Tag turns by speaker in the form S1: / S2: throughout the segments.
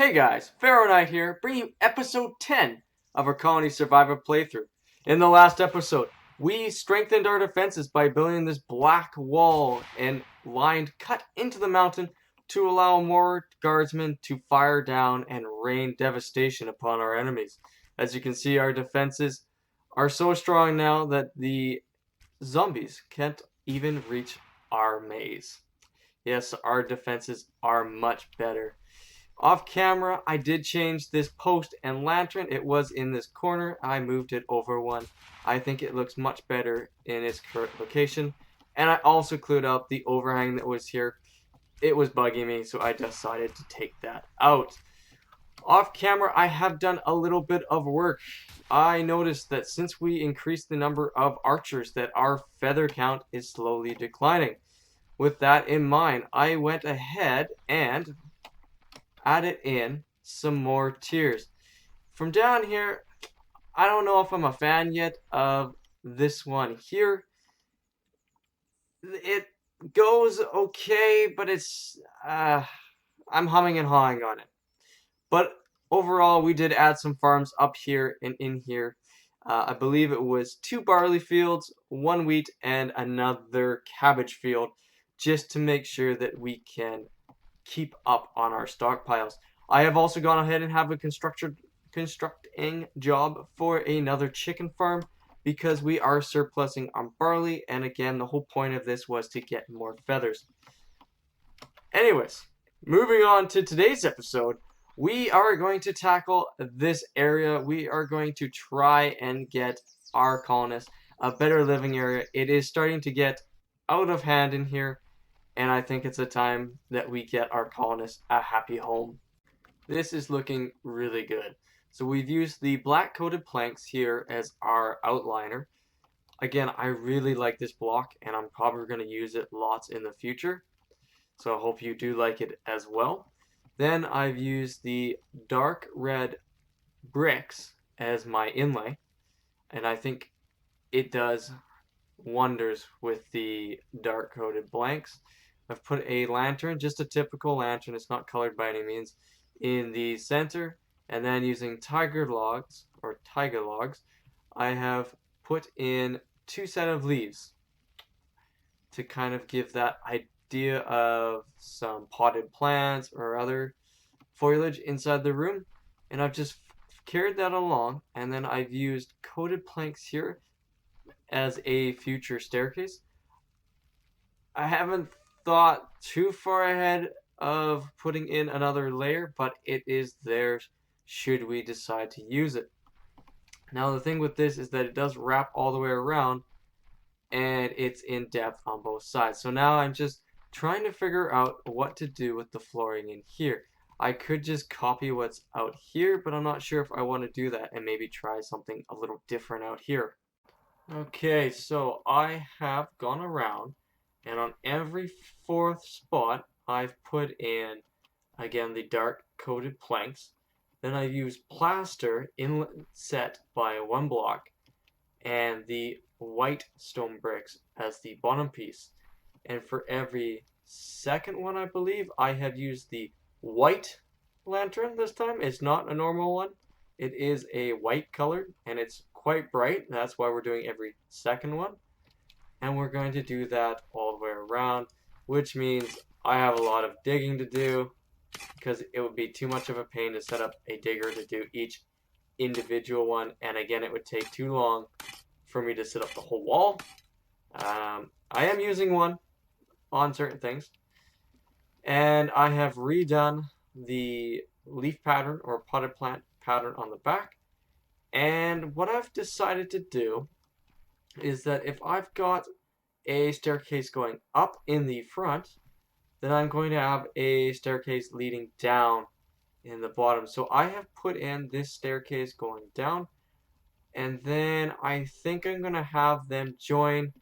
S1: Hey guys, Pharaoh Knight here, bringing you episode 10 of our Colony Survivor playthrough. In the last episode, we strengthened our defenses by building this black wall and line cut into the mountain to allow more guardsmen to fire down and rain devastation upon our enemies. As you can see, our defenses are so strong now that the zombies can't even reach our maze. Yes, our defenses are much better. Off camera, I did change this post and lantern. It was in this corner. I moved it over one. I think it looks much better in its current location. And I also cleared up the overhang that was here. It was bugging me, so I decided to take that out. Off camera, I have done a little bit of work. I noticed that since we increased the number of archers, that our feather count is slowly declining. With that in mind, I went ahead and added in some more tiers. From down here, I don't know if I'm a fan yet of this one here. It goes okay, but I'm humming and hawing on it. But overall, we did add some farms up here and in here. I believe it was 2 barley fields, 1 wheat, and another cabbage field, just to make sure that we can keep up on our stockpiles. I have also gone ahead and have a constructing job for another chicken farm because we are surplusing on barley, and again, the whole point of this was to get more feathers. Anyways, moving on to today's episode, we are going to tackle this area. We are going to try and get our colonists a better living area. It is starting to get out of hand in here, and I think it's a time that we get our colonists a happy home. This is looking really good. So we've used the black coated planks here as our outliner. Again, I really like this block, and I'm probably going to use it lots in the future. So I hope you do like it as well. Then I've used the dark red bricks as my inlay, and I think it does wonders with the dark coated blanks. I've put a lantern, just a typical lantern, it's not colored by any means, in the center, and then using tiger logs, I have put in 2 sets of leaves to kind of give that idea of some potted plants or other foliage inside the room, and I've just carried that along, and then I've used coated planks here as a future staircase. I haven't thought too far ahead of putting in another layer, but it is there should we decide to use it. Now the thing with this is that it does wrap all the way around, and it's in depth on both sides. So now I'm just trying to figure out what to do with the flooring in here. I could just copy what's out here, but I'm not sure if I want to do that and maybe try something a little different out here. Okay, so I have gone around, and on every 4th spot I've put in, again, the dark coated planks. Then I used plaster inlet set by 1 block and the white stone bricks as the bottom piece. And for every 2nd one, I believe, I have used the white lantern this time. It's not a normal one. It is a white color, and it's quite bright. That's why we're doing every 2nd one. And we're going to do that all the way around, which means I have a lot of digging to do because it would be too much of a pain to set up a digger to do each individual one, and again, it would take too long for me to set up the whole wall. I am using one on certain things, and I have redone the leaf pattern or potted plant pattern on the back. And what I've decided to do is that if I've got a staircase going up in the front, then I'm going to have a staircase leading down in the bottom. So I have put in this staircase going down, and then I think I'm going to have them join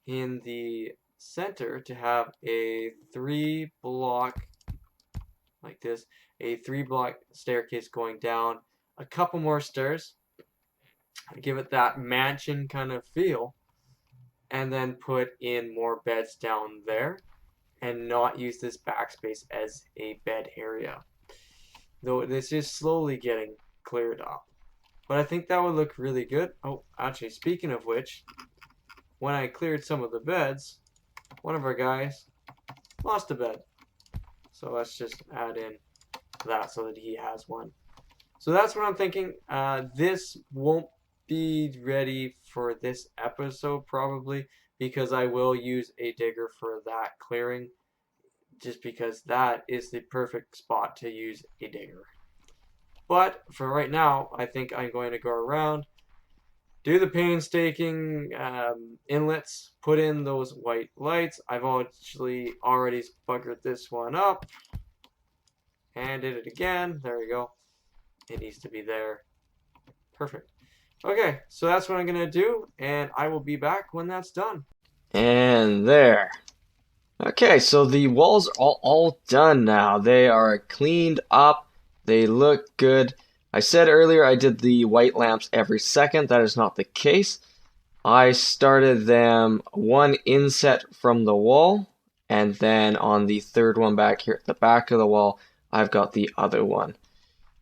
S1: in the center to have a 3 block, like this, a 3 block staircase going down, a couple more stairs, give it that mansion kind of feel, and then put in more beds down there and not use this backspace as a bed area. though this is slowly getting cleared up. But I think that would look really good. Oh, actually, speaking of which, when I cleared some of the beds, one of our guys lost a bed. So let's just add in that so that he has one. So that's what I'm thinking. This won't be ready for this episode probably because I will use a digger for that clearing just because that is the perfect spot to use a digger. But for right now, I think I'm going to go around, do the painstaking inlets, put in those white lights. I've actually already buggered this one up and did it again. There we go. It needs to be there. Perfect. Okay, so that's what I'm going to do, and I will be back when that's done.
S2: And there. Okay, so the walls are all done now. They are cleaned up. They look good. I said earlier I did the white lamps every second. That is not the case. I started them one inset from the wall, and then on the third one back here at the back of the wall, I've got the other one.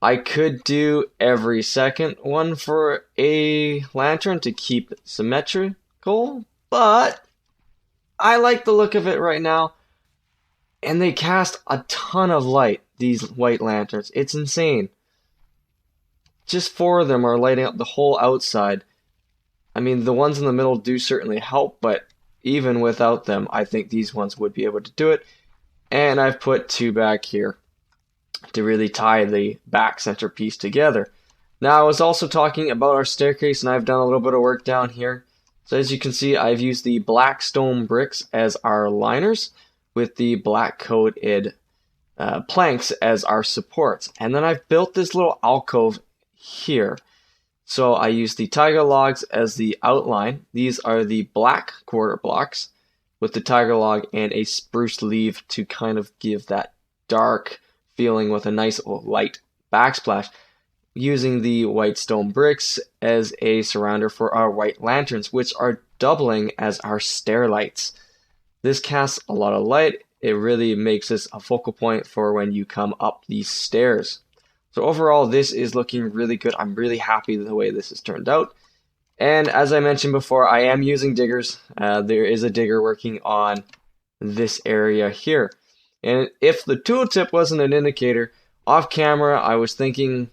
S2: I could do every second one for a lantern to keep it symmetrical, but I like the look of it right now. And they cast a ton of light, these white lanterns. It's insane. Just four of them are lighting up the whole outside. I mean, the ones in the middle do certainly help, but even without them, I think these ones would be able to do it. And I've put two back here to really tie the back centerpiece together. Now, I was also talking about our staircase, and I've done a little bit of work down here. So as you can see, I've used the black stone bricks as our liners, with the black coated planks as our supports. And then I've built this little alcove here. So I use the tiger logs as the outline. These are the black quarter blocks with the tiger log and a spruce leaf to kind of give that dark feeling with a nice light backsplash. Using the white stone bricks as a surrounder for our white lanterns, which are doubling as our stair lights. This casts a lot of light. It really makes this a focal point for when you come up these stairs. So overall, this is looking really good. I'm really happy with the way this has turned out. And as I mentioned before, I am using diggers. There is a digger working on this area here. And if the tooltip wasn't an indicator, off camera, I was thinking,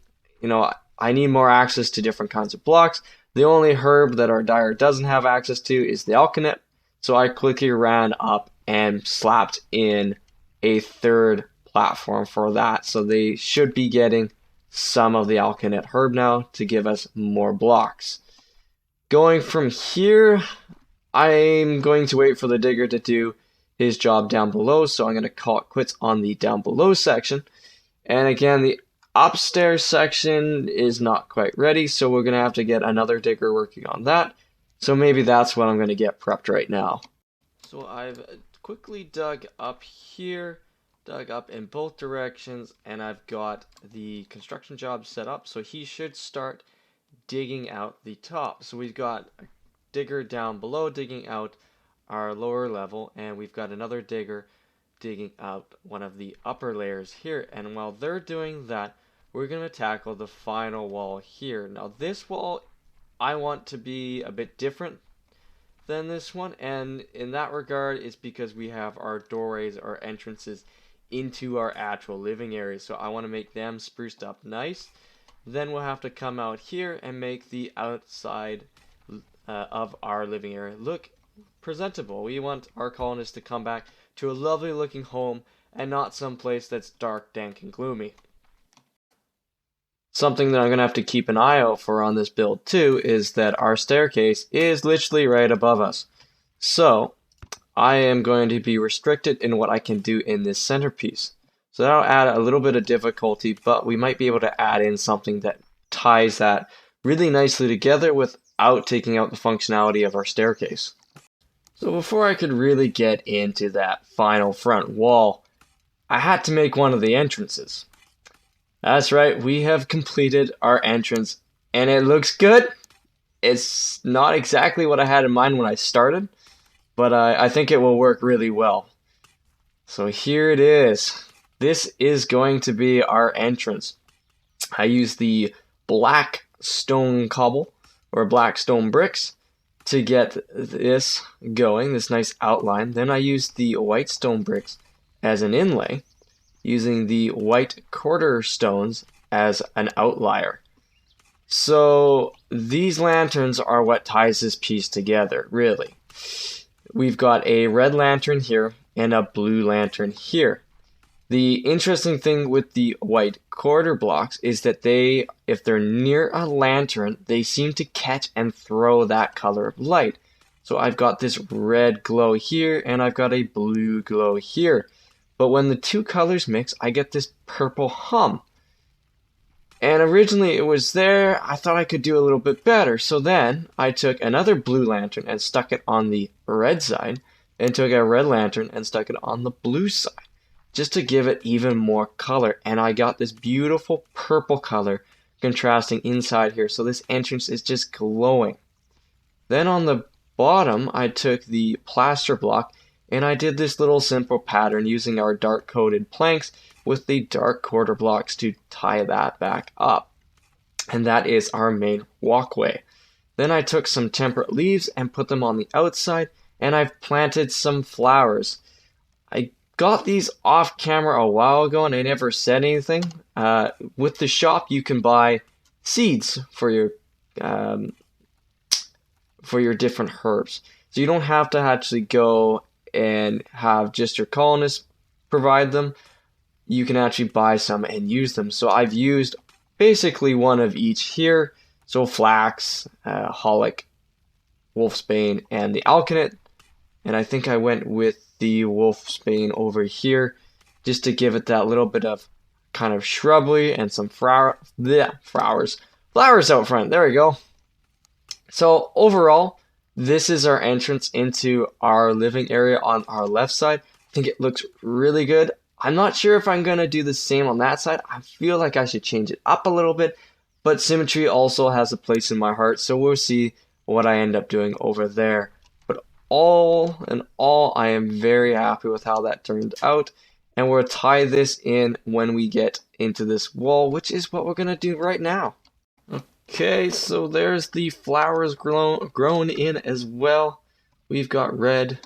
S2: I need more access to different kinds of blocks. The only herb that our dyer doesn't have access to is the alkanet. So I quickly ran up and slapped in a third platform for that. So they should be getting some of the alkanet herb now to give us more blocks. Going from here, I'm going to wait for the digger to do his job down below. So I'm going to call it quits on the down below section. And again, the upstairs section is not quite ready. So we're going to have to get another digger working on that. So maybe that's what I'm going to get prepped right now. So I've quickly dug up here, dug up in both directions, and I've got the construction job set up. So he should start digging out the top. So we've got a digger down below digging out our lower level, and we've got another digger digging out one of the upper layers here. And while they're doing that, we're going to tackle the final wall here. Now this wall I want to be a bit different than this one, and in that regard it's because we have our doorways, our entrances into our actual living areas, so I want to make them spruced up nice. Then we'll have to come out here and make the outside of our living area look presentable. We want our colonists to come back to a lovely looking home and not some place that's dark, dank, and gloomy. Something that I'm going to have to keep an eye out for on this build too is that our staircase is literally right above us. So I am going to be restricted in what I can do in this centerpiece. So that'll add a little bit of difficulty, but we might be able to add in something that ties that really nicely together without taking out the functionality of our staircase. So before I could really get into that final front wall, I had to make one of the entrances. That's right, we have completed our entrance, and it looks good. It's not exactly what I had in mind when I started, but I think it will work really well. So here it is. this is going to be our entrance. I use the black stone cobble or black stone bricks to get this going, this nice outline. Then I use the white stone bricks as an inlay, using the white quarter stones as an outlier. So these lanterns are what ties this piece together, really. We've got a red lantern here and a blue lantern here. The interesting thing with the white quarter blocks is that they, if they're near a lantern, they seem to catch and throw that color of light. So I've got this red glow here and I've got a blue glow here. But when the two colors mix, I get this purple hum. And originally it was there, I thought I could do a little bit better. So then I took another blue lantern and stuck it on the red side, and took a red lantern and stuck it on the blue side, just to give it even more color. And I got this beautiful purple color contrasting inside here. So this entrance is just glowing. Then on the bottom, I took the plaster block and I did this little simple pattern using our dark coated planks with the dark quarter blocks to tie that back up. And that is our main walkway. Then I took some temperate leaves and put them on the outside, and I've planted some flowers. I got these off camera a while ago and I never said anything. With the shop you can buy seeds for your different herbs. So you don't have to actually go and have just your colonists provide them. You can actually buy some and use them. So I've used basically one of each here. So flax, holic, wolfsbane, and the alkanet. And I think I went with the wolfsbane over here just to give it that little bit of kind of shrubbery and some flowers out front. There we go. So overall, this is our entrance into our living area on our left side. I think it looks really good. I'm not sure if I'm going to do the same on that side. I feel like I should change it up a little bit, but symmetry also has a place in my heart, so we'll see what I end up doing over there. But all in all, I am very happy with how that turned out, and we'll tie this in when we get into this wall, which is what we're going to do right now. Okay, so there's the flowers grown in as well. We've got red,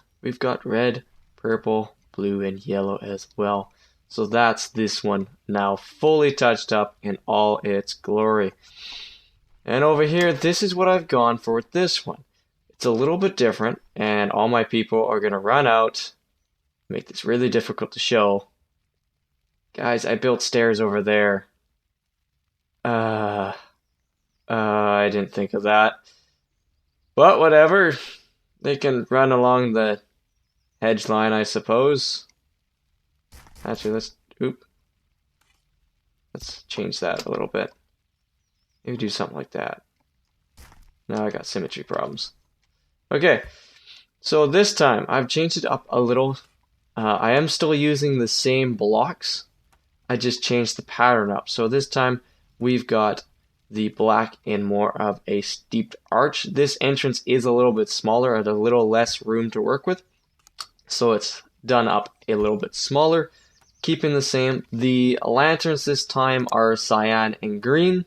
S2: purple, blue, and yellow as well. So that's this one now fully touched up in all its glory. And over here, this is what I've gone for with this one. It's a little bit different, and all my people are going to run out, make this really difficult to show. Guys, I built stairs over there. I didn't think of that. But whatever. They can run along the hedge line, I suppose. Actually, let's change that a little bit. Maybe do something like that. Now I got symmetry problems. Okay, so this time I've changed it up a little. I am still using the same blocks. I just changed the pattern up. So this time we've got the black in more of a steeped arch. This entrance is a little bit smaller and a little less room to work with. So it's done up a little bit smaller, keeping the same. The lanterns this time are cyan and green.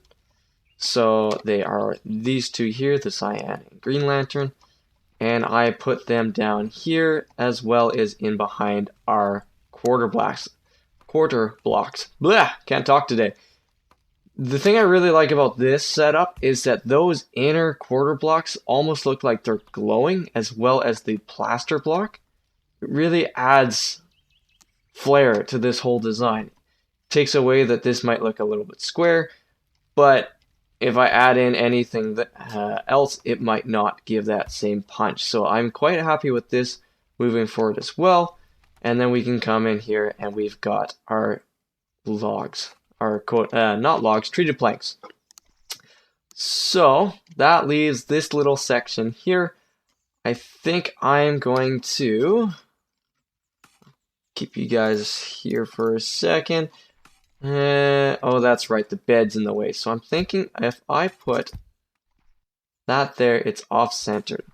S2: So they are these two here, the cyan and green lantern. And I put them down here as well as in behind our quarter blocks. Blah, can't talk today. The thing I really like about this setup is that those inner quarter blocks almost look like they're glowing, as well as the plaster block. It really adds flair to this whole design. Takes away that this might look a little bit square, but if I add in anything else, it might not give that same punch. So I'm quite happy with this moving forward as well. And then we can come in here and we've got our logs. Not logs, treated planks. So that leaves this little section here. I think I'm going to keep you guys here for a second. Oh, that's right, the bed's in the way. So I'm thinking if I put that there, it's off-centered,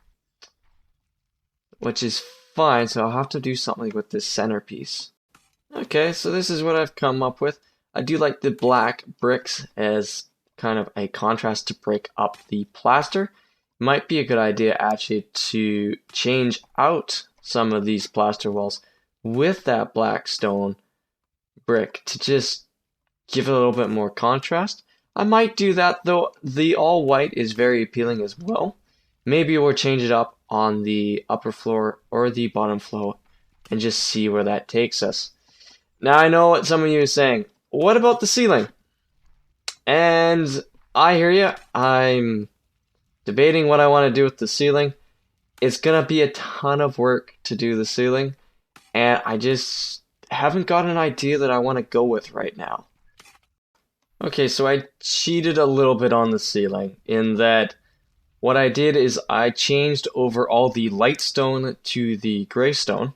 S2: which is fine. So I'll have to do something with this centerpiece. Okay, so this is what I've come up with. I do like the black bricks as kind of a contrast to break up the plaster. Might be a good idea actually to change out some of these plaster walls with that black stone brick to just give it a little bit more contrast. I might do that though. The all white is very appealing as well. Maybe we'll change it up on the upper floor or the bottom floor and just see where that takes us. Now I know what some of you are saying. What about the ceiling? And I hear you. I'm debating what I want to do with the ceiling. It's gonna be a ton of work to do the ceiling, and I just haven't got an idea that I want to go with right now. Okay, so I cheated a little bit on the ceiling in that what I did is I changed over all the light stone to the gray stone,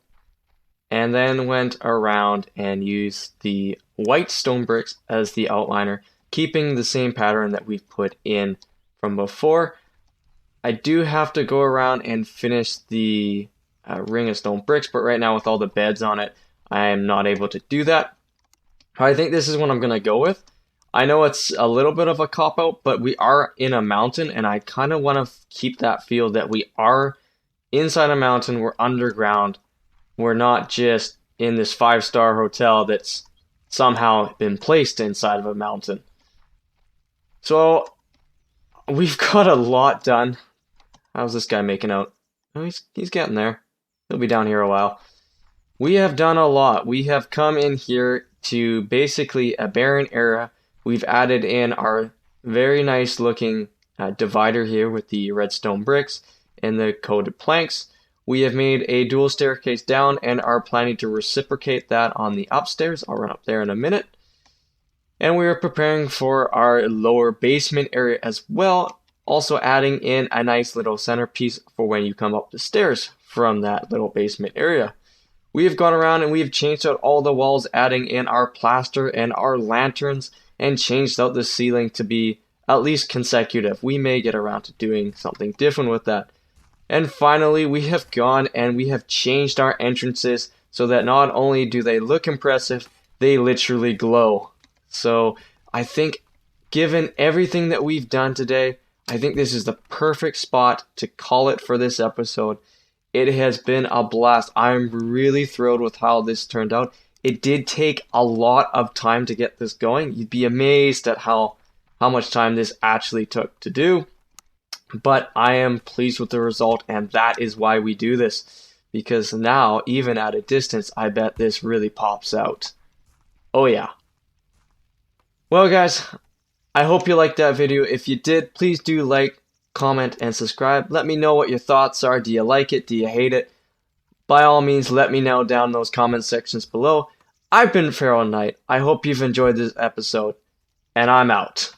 S2: and then went around and used the white stone bricks as the outliner, keeping the same pattern that we've put in from before. I do have to go around and finish the ring of stone bricks, but right now with all the beds on it, I am not able to do that. I think this is what I'm going to go with. I know it's a little bit of a cop-out, but we are in a mountain, and I kind of want to keep that feel that we are inside a mountain, we're underground, we're not just in this five-star hotel that's somehow been placed inside of a mountain. So we've got a lot done. How's this guy making out? Oh, he's getting there. He'll be down here a while. We have done a lot. We have come in here to basically a barren area. We've added in our very nice looking divider here with the redstone bricks and the coated planks. We have made a dual staircase down and are planning to reciprocate that on the upstairs. I'll run up there in a minute. And we are preparing for our lower basement area as well, also adding in a nice little centerpiece for when you come up the stairs from that little basement area. We have gone around and we have changed out all the walls, adding in our plaster and our lanterns, and changed out the ceiling to be at least consecutive. We may get around to doing something different with that. And finally, we have gone and we have changed our entrances so that not only do they look impressive, they literally glow. So I think given everything that we've done today, I think this is the perfect spot to call it for this episode. It has been a blast. I'm really thrilled with how this turned out. It did take a lot of time to get this going. You'd be amazed at how much time this actually took to do. But I am pleased with the result, and that is why we do this. Because now, even at a distance, I bet this really pops out. Oh yeah. Well guys, I hope you liked that video. If you did, please do like, comment, and subscribe. Let me know what your thoughts are. Do you like it? Do you hate it? By all means, let me know down in those comment sections below. I've been Feral Knight. I hope you've enjoyed this episode, and I'm out.